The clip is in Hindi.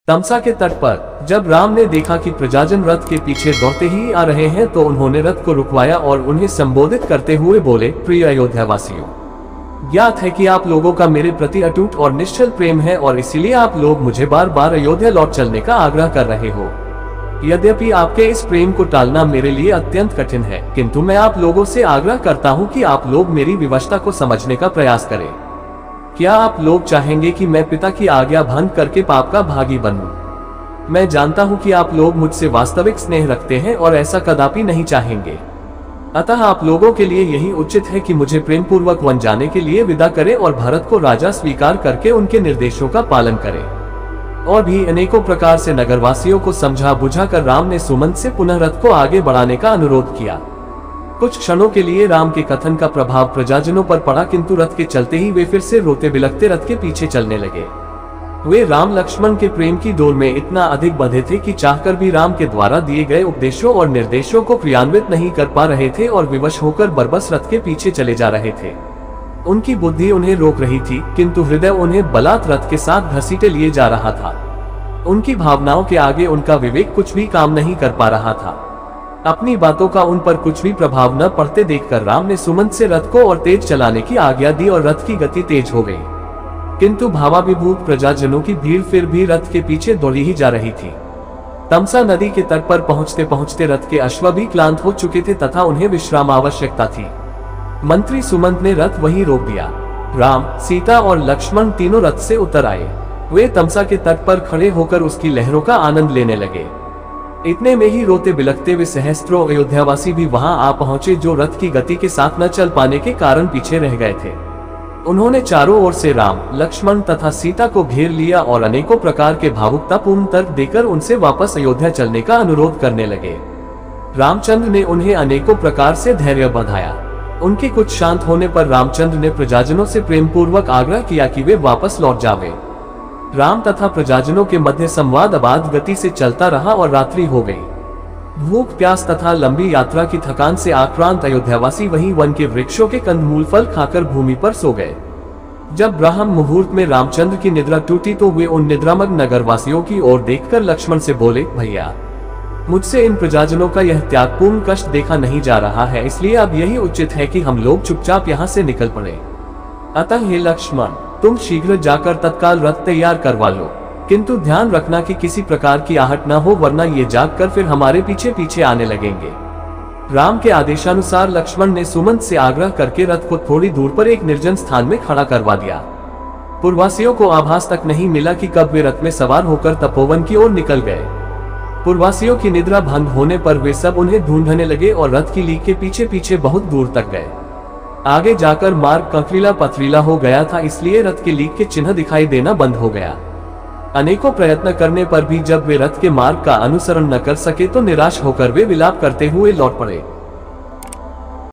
तमसा के तट पर जब राम ने देखा कि प्रजाजन रथ के पीछे दौड़ते ही आ रहे हैं तो उन्होंने रथ को रुकवाया और उन्हें संबोधित करते हुए बोले, प्रिय अयोध्यावासियों, ज्ञात है कि आप लोगों का मेरे प्रति अटूट और निश्चल प्रेम है और इसीलिए आप लोग मुझे बार बार अयोध्या लौट चलने का आग्रह कर रहे हो। यद्यपि आपके इस प्रेम को टालना मेरे लिए अत्यंत कठिन है, किंतु मैं आप लोगों से आग्रह करता हूं कि आप लोग मेरी विवशता को समझने का प्रयास करें। क्या आप लोग चाहेंगे कि मैं पिता की आज्ञा भंग करके पाप का भागी बनूं? मैं जानता हूं कि आप लोग मुझसे वास्तविक स्नेह रखते हैं और ऐसा कदापि नहीं चाहेंगे। अतः आप लोगों के लिए यही उचित है कि मुझे प्रेम पूर्वक वन जाने के लिए विदा करें और भरत को राजा स्वीकार करके उनके निर्देशों का पालन करें। और भी अनेकों प्रकार से नगरवासियों को समझा बुझाकर राम ने सुमंत से पुनः रथ को आगे बढ़ाने का अनुरोध किया। कुछ क्षणों के लिए राम के कथन का प्रभाव प्रजाजनों पर पड़ा, किंतु रथ के चलते ही वे फिर से रोते बिलखते रथ के पीछे चलने लगे। वे राम लक्ष्मण के प्रेम की डोर में इतना अधिक बंधे थे कि चाहकर भी राम के द्वारा दिए गए उपदेशों और निर्देशों को क्रियान्वित नहीं कर पा रहे थे और विवश होकर बरबस रथ के पीछे चले जा रहे थे। उनकी बुद्धि उन्हें रोक रही थी, किंतु हृदय उन्हें बलात् रथ के साथ घसीटे लिए जा रहा था। उनकी भावनाओं के आगे उनका विवेक कुछ भी काम नहीं कर पा रहा था। अपनी बातों का उन पर कुछ भी प्रभाव न पड़ते देखकर राम ने सुमंत से रथ को और तेज चलाने की आज्ञा दी और रथ की गति तेज हो गई। किंतु भावाभिभूत प्रजाजनों की भीड़ फिर भी रथ के पीछे दौड़ी ही जा रही थी। तमसा नदी के तट पर पहुंचते पहुंचते रथ के अश्व भी क्लांत हो चुके थे तथा उन्हें विश्राम आवश्यकता थी। मंत्री सुमंत ने रथ वहीं रोक दिया। राम, सीता और लक्ष्मण तीनों रथ से उतर आए। वे तमसा के तट पर खड़े होकर उसकी लहरों का आनंद लेने लगे। इतने में ही रोते बिलखते वे सहस्त्रों अयोध्यावासी भी वहां आ पहुंचे, जो रथ की गति के साथ न चल पाने के कारण पीछे रह गए थे। उन्होंने चारों ओर से राम, लक्ष्मण तथा सीता को घेर लिया और अनेकों प्रकार के भावुकतापूर्ण तर्क देकर उनसे वापस अयोध्या चलने का अनुरोध करने लगे। रामचंद्र ने उन्हें अनेकों प्रकार से धैर्य बंधाया। उनके कुछ शांत होने पर रामचंद्र ने प्रजाजनों से प्रेम पूर्वक आग्रह किया कि वे वापस लौट जावें। राम तथा प्रजाजनों के मध्य संवाद अबाध गति से चलता रहा और रात्रि हो गई। भूख प्यास तथा लंबी यात्रा की थकान से आक्रांत अयोध्यावासी वहीं वन के वृक्षों के कंदमूल फल खाकर भूमि पर सो गए। जब ब्राह्म मुहूर्त में रामचंद्र की निद्रा टूटी तो वे उन निद्रामग्न नगरवासियों की ओर देखकर लक्ष्मण से बोले, भैया, मुझसे इन प्रजाजनों का यह त्यागपूर्ण कष्ट देखा नहीं जा रहा है, इसलिए अब यही उचित है कि हम लोग चुपचाप यहाँ से निकल पड़े। अतः हे लक्ष्मण, तुम शीघ्र जाकर तत्काल रथ तैयार करवा लो, किंतु ध्यान रखना कि किसी प्रकार की आहट न हो, वरना ये जागकर फिर हमारे पीछे पीछे आने लगेंगे। राम के आदेशानुसार लक्ष्मण ने सुमंत से आग्रह करके रथ को थोड़ी दूर पर एक निर्जन स्थान में खड़ा करवा दिया। पुरवासियों को आभास तक नहीं मिला कि कब वे रथ में सवार होकर तपोवन की ओर निकल गए। पुरवासियों की निद्रा भंग होने पर वे सब उन्हें ढूंढने लगे और रथ की लीक के पीछे पीछे बहुत दूर तक गए। आगे जाकर मार्ग कंकरीला पथरीला हो गया था, इसलिए रथ के लीक के चिन्ह दिखाई देना बंद हो गया। अनेकों प्रयत्न करने पर भी जब वे रथ के मार्ग का अनुसरण न कर सके तो निराश होकर वे विलाप करते हुए लौट पड़े।